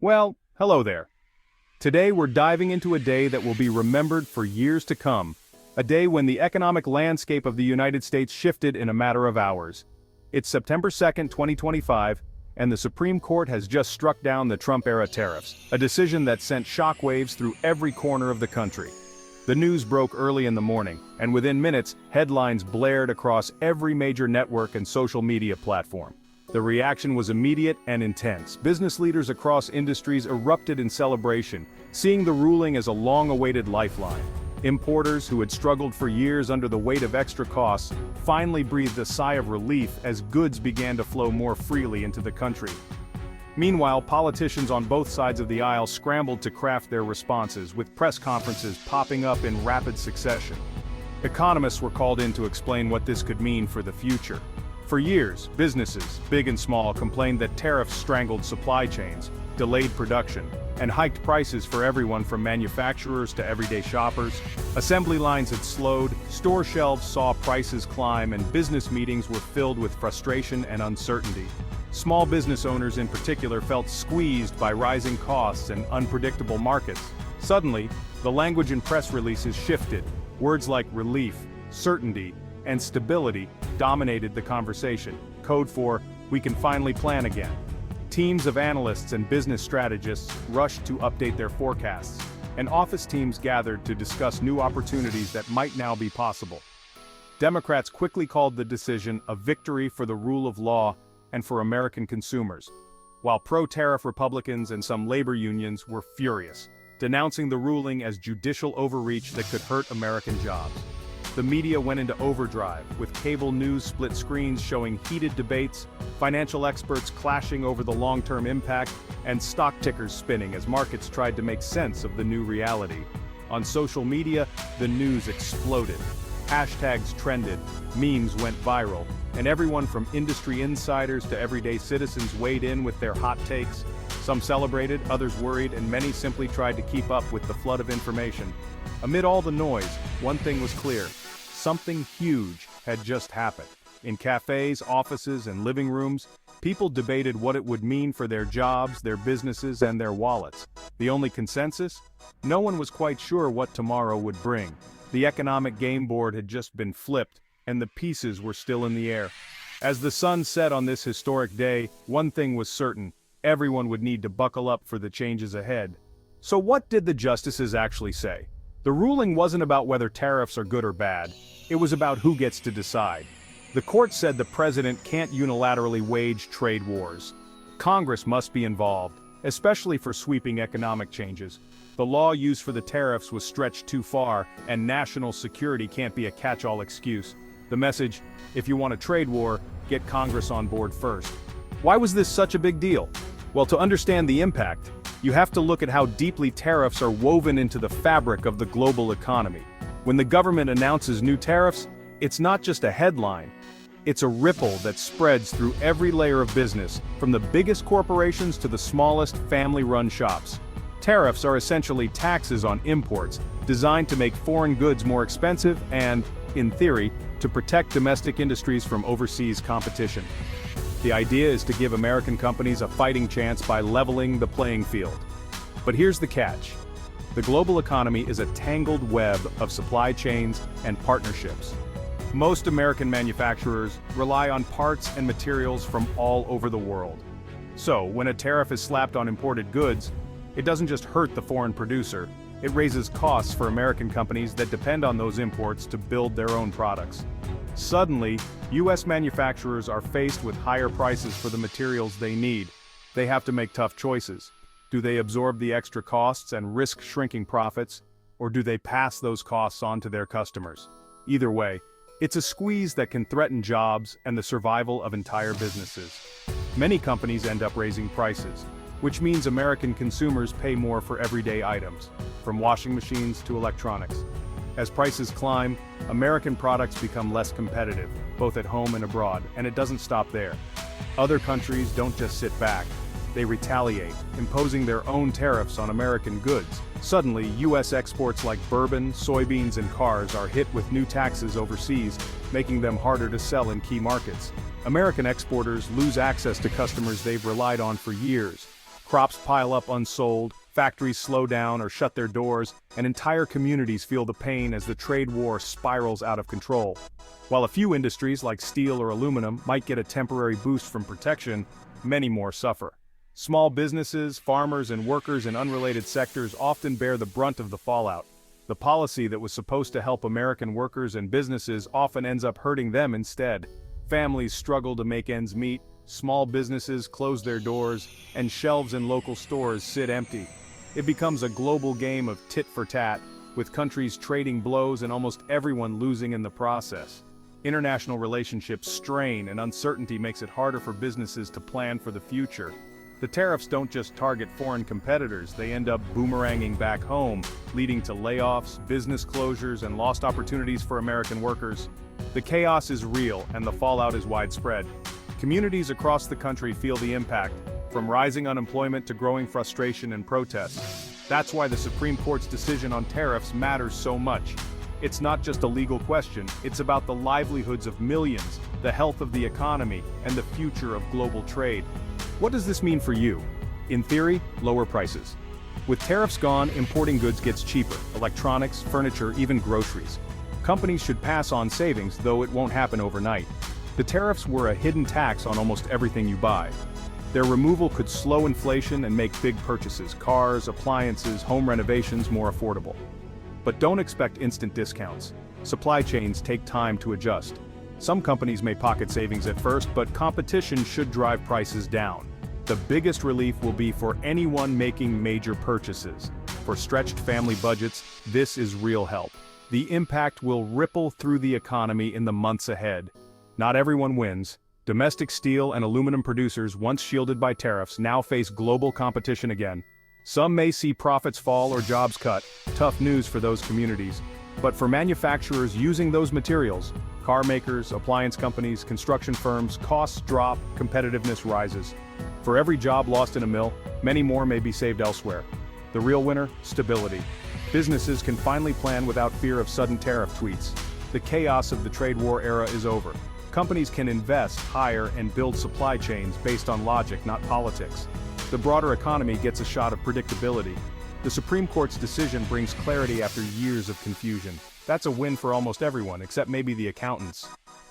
Well, hello there. Today we're diving into a day that will be remembered for years to come, a day when the economic landscape of the United States shifted in a matter of hours. It's September 2nd, 2025, and the Supreme Court has just struck down the Trump-era tariffs, a decision that sent shockwaves through every corner of the country. The news broke early in the morning, and within minutes, headlines blared across every major network and social media platform. The reaction was immediate and intense. Business leaders across industries erupted in celebration, seeing the ruling as a long-awaited lifeline. Importers who had struggled for years under the weight of extra costs finally breathed a sigh of relief as goods began to flow more freely into the country. Meanwhile, politicians on both sides of the aisle scrambled to craft their responses, with press conferences popping up in rapid succession. Economists were called in to explain what this could mean for the future. For years, businesses, big and small, complained that tariffs strangled supply chains, delayed production, and hiked prices for everyone from manufacturers to everyday shoppers. Assembly lines had slowed, store shelves saw prices climb, and business meetings were filled with frustration and uncertainty. Small business owners in particular felt squeezed by rising costs and unpredictable markets. Suddenly, the language in press releases shifted. Words like relief, certainty, and stability dominated the conversation, code for, "we can finally plan again." Teams of analysts and business strategists rushed to update their forecasts, and office teams gathered to discuss new opportunities that might now be possible. Democrats quickly called the decision a victory for the rule of law and for American consumers, while pro-tariff Republicans and some labor unions were furious, denouncing the ruling as judicial overreach that could hurt American jobs. The media went into overdrive, with cable news split screens showing heated debates, financial experts clashing over the long-term impact, and stock tickers spinning as markets tried to make sense of the new reality. On social media, the news exploded. Hashtags trended, memes went viral, and everyone from industry insiders to everyday citizens weighed in with their hot takes. Some celebrated, others worried, and many simply tried to keep up with the flood of information. Amid all the noise, one thing was clear. Something huge had just happened. In cafes, offices, and living rooms, people debated what it would mean for their jobs, their businesses, and their wallets. The only consensus? No one was quite sure what tomorrow would bring. The economic game board had just been flipped, and the pieces were still in the air. As the sun set on this historic day, one thing was certain: everyone would need to buckle up for the changes ahead. So what did the justices actually say? The ruling wasn't about whether tariffs are good or bad. It was about who gets to decide. The court said the president can't unilaterally wage trade wars. Congress must be involved, especially for sweeping economic changes. The law used for the tariffs was stretched too far, and national security can't be a catch-all excuse. The message: if you want a trade war, get Congress on board first. Why was this such a big deal? Well, to understand the impact, you have to look at how deeply tariffs are woven into the fabric of the global economy. When the government announces new tariffs, it's not just a headline. It's a ripple that spreads through every layer of business, from the biggest corporations to the smallest family-run shops. Tariffs are essentially taxes on imports, designed to make foreign goods more expensive and, in theory, to protect domestic industries from overseas competition. The idea is to give American companies a fighting chance by leveling the playing field. But here's the catch. The global economy is a tangled web of supply chains and partnerships. Most American manufacturers rely on parts and materials from all over the world. So, when a tariff is slapped on imported goods, it doesn't just hurt the foreign producer, it raises costs for American companies that depend on those imports to build their own products. Suddenly, U.S. manufacturers are faced with higher prices for the materials they need. They have to make tough choices. Do they absorb the extra costs and risk shrinking profits, or do they pass those costs on to their customers? Either way, it's a squeeze that can threaten jobs and the survival of entire businesses. Many companies end up raising prices, which means American consumers pay more for everyday items, from washing machines to electronics. As prices climb, American products become less competitive, both at home and abroad, and it doesn't stop there. Other countries don't just sit back. They retaliate, imposing their own tariffs on American goods. Suddenly, U.S. exports like bourbon, soybeans, and cars are hit with new taxes overseas, making them harder to sell in key markets. American exporters lose access to customers they've relied on for years. Crops pile up unsold, factories slow down or shut their doors, and entire communities feel the pain as the trade war spirals out of control. While a few industries like steel or aluminum might get a temporary boost from protection, many more suffer. Small businesses, farmers, and workers in unrelated sectors often bear the brunt of the fallout. The policy that was supposed to help American workers and businesses often ends up hurting them instead. Families struggle to make ends meet, small businesses close their doors, and shelves in local stores sit empty. It becomes a global game of tit for tat, with countries trading blows and almost everyone losing in the process. International relationships strain, and uncertainty makes it harder for businesses to plan for the future. The tariffs don't just target foreign competitors, they end up boomeranging back home, leading to layoffs, business closures, and lost opportunities for American workers. The chaos is real, and the fallout is widespread. Communities across the country feel the impact, from rising unemployment to growing frustration and protests. That's why the Supreme Court's decision on tariffs matters so much. It's not just a legal question, it's about the livelihoods of millions, the health of the economy, and the future of global trade. What does this mean for you? In theory, lower prices. With tariffs gone, importing goods gets cheaper: electronics, furniture, even groceries. Companies should pass on savings, though it won't happen overnight. The tariffs were a hidden tax on almost everything you buy. Their removal could slow inflation and make big purchases, cars, appliances, home renovations, more affordable. But don't expect instant discounts. Supply chains take time to adjust. Some companies may pocket savings at first, but competition should drive prices down. The biggest relief will be for anyone making major purchases. For stretched family budgets, this is real help. The impact will ripple through the economy in the months ahead. Not everyone wins. Domestic steel and aluminum producers, once shielded by tariffs, now face global competition again. Some may see profits fall or jobs cut, tough news for those communities. But for manufacturers using those materials, car makers, appliance companies, construction firms, costs drop, competitiveness rises. For every job lost in a mill, many more may be saved elsewhere. The real winner? Stability. Businesses can finally plan without fear of sudden tariff tweets. The chaos of the trade war era is over. Companies can invest, hire, and build supply chains based on logic, not politics. The broader economy gets a shot of predictability. The Supreme Court's decision brings clarity after years of confusion. That's a win for almost everyone, except maybe the accountants.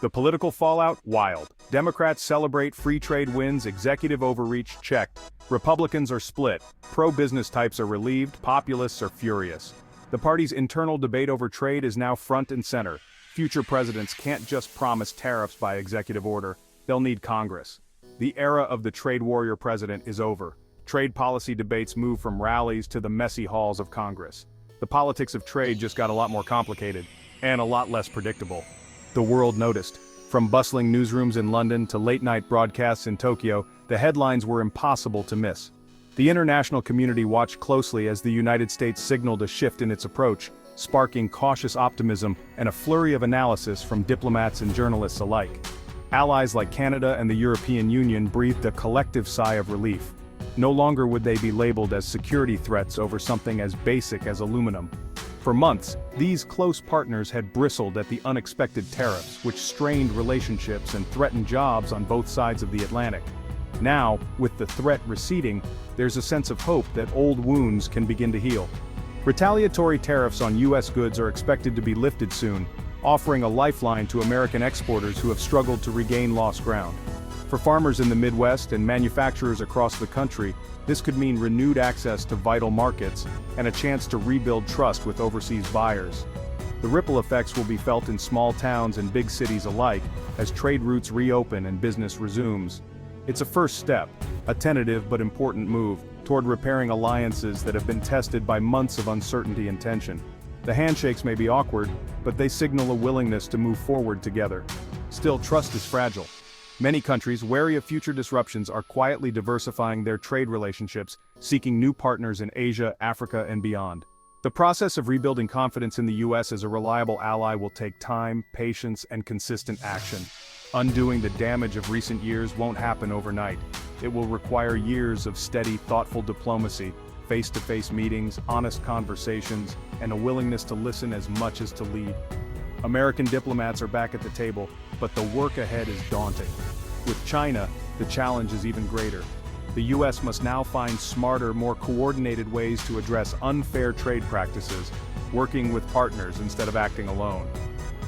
The political fallout? Wild. Democrats celebrate free trade wins, executive overreach checked. Republicans are split. Pro-business types are relieved, populists are furious. The party's internal debate over trade is now front and center. Future presidents can't just promise tariffs by executive order, they'll need Congress. The era of the trade warrior president is over. Trade policy debates move from rallies to the messy halls of Congress. The politics of trade just got a lot more complicated, and a lot less predictable. The world noticed. From bustling newsrooms in London to late-night broadcasts in Tokyo, the headlines were impossible to miss. The international community watched closely as the United States signaled a shift in its approach, sparking cautious optimism and a flurry of analysis from diplomats and journalists alike. Allies like Canada and the European Union breathed a collective sigh of relief. No longer would they be labeled as security threats over something as basic as aluminum. For months, these close partners had bristled at the unexpected tariffs, which strained relationships and threatened jobs on both sides of the Atlantic. Now, with the threat receding, there's a sense of hope that old wounds can begin to heal. Retaliatory tariffs on U.S. goods are expected to be lifted soon, offering a lifeline to American exporters who have struggled to regain lost ground. For farmers in the Midwest and manufacturers across the country, this could mean renewed access to vital markets and a chance to rebuild trust with overseas buyers. The ripple effects will be felt in small towns and big cities alike as trade routes reopen and business resumes. It's a first step, a tentative but important move, toward repairing alliances that have been tested by months of uncertainty and tension. The handshakes may be awkward, but they signal a willingness to move forward together. Still, trust is fragile. Many countries, wary of future disruptions, are quietly diversifying their trade relationships, seeking new partners in Asia, Africa, and beyond. The process of rebuilding confidence in the U.S. as a reliable ally will take time, patience, and consistent action. Undoing the damage of recent years won't happen overnight. It will require years of steady, thoughtful diplomacy, face-to-face meetings, honest conversations, and a willingness to listen as much as to lead. American diplomats are back at the table, but the work ahead is daunting. With China, the challenge is even greater. The US must now find smarter, more coordinated ways to address unfair trade practices, working with partners instead of acting alone.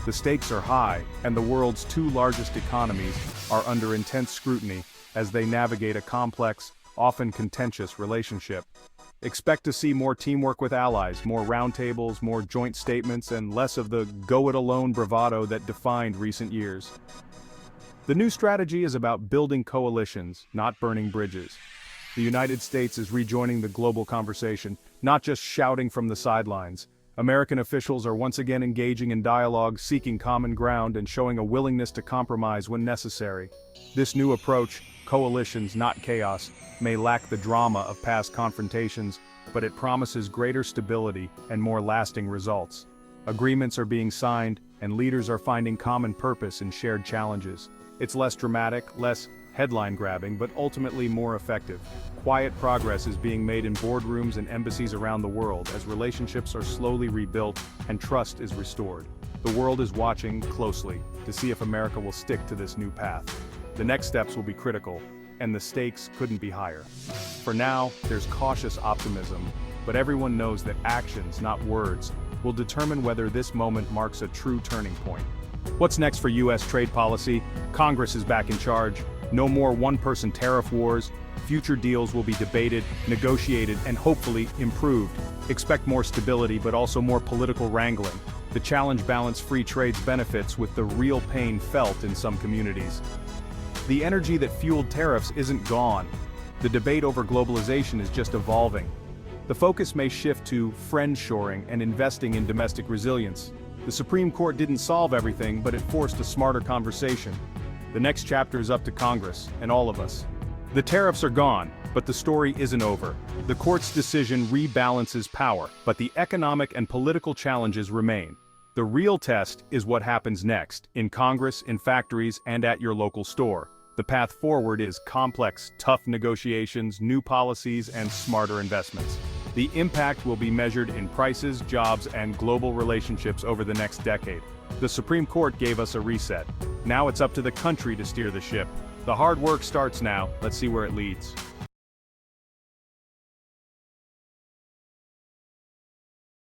The stakes are high, and the world's two largest economies are under intense scrutiny as they navigate a complex, often contentious relationship. Expect to see more teamwork with allies, more roundtables, more joint statements, and less of the go-it-alone bravado that defined recent years. The new strategy is about building coalitions, not burning bridges. The United States is rejoining the global conversation, not just shouting from the sidelines. American officials are once again engaging in dialogue, seeking common ground, and showing a willingness to compromise when necessary. This new approach, coalitions not chaos, may lack the drama of past confrontations, but it promises greater stability and more lasting results. Agreements are being signed, and leaders are finding common purpose in shared challenges. It's less dramatic, less headline-grabbing, but ultimately more effective. Quiet progress is being made in boardrooms and embassies around the world as relationships are slowly rebuilt and trust is restored. The world is watching closely to see if America will stick to this new path. The next steps will be critical, and the stakes couldn't be higher. For now, there's cautious optimism, but everyone knows that actions, not words, will determine whether this moment marks a true turning point. What's next for U.S. trade policy? Congress is back in charge. No more one-person tariff wars. Future deals will be debated, negotiated, and hopefully improved. Expect more stability, but also more political wrangling. The challenge balance free trade's benefits with the real pain felt in some communities. The energy that fueled tariffs isn't gone. The debate over globalization is just evolving. The focus may shift to friendshoring and investing in domestic resilience. The Supreme Court didn't solve everything, but it forced a smarter conversation. The next chapter is up to Congress, and all of us. The tariffs are gone, but the story isn't over. The court's decision rebalances power, but the economic and political challenges remain. The real test is what happens next, in Congress, in factories, and at your local store. The path forward is complex, tough negotiations, new policies, and smarter investments. The impact will be measured in prices, jobs, and global relationships over the next decade. The Supreme Court gave us a reset. Now it's up to the country to steer the ship. The hard work starts now. Let's see where it leads.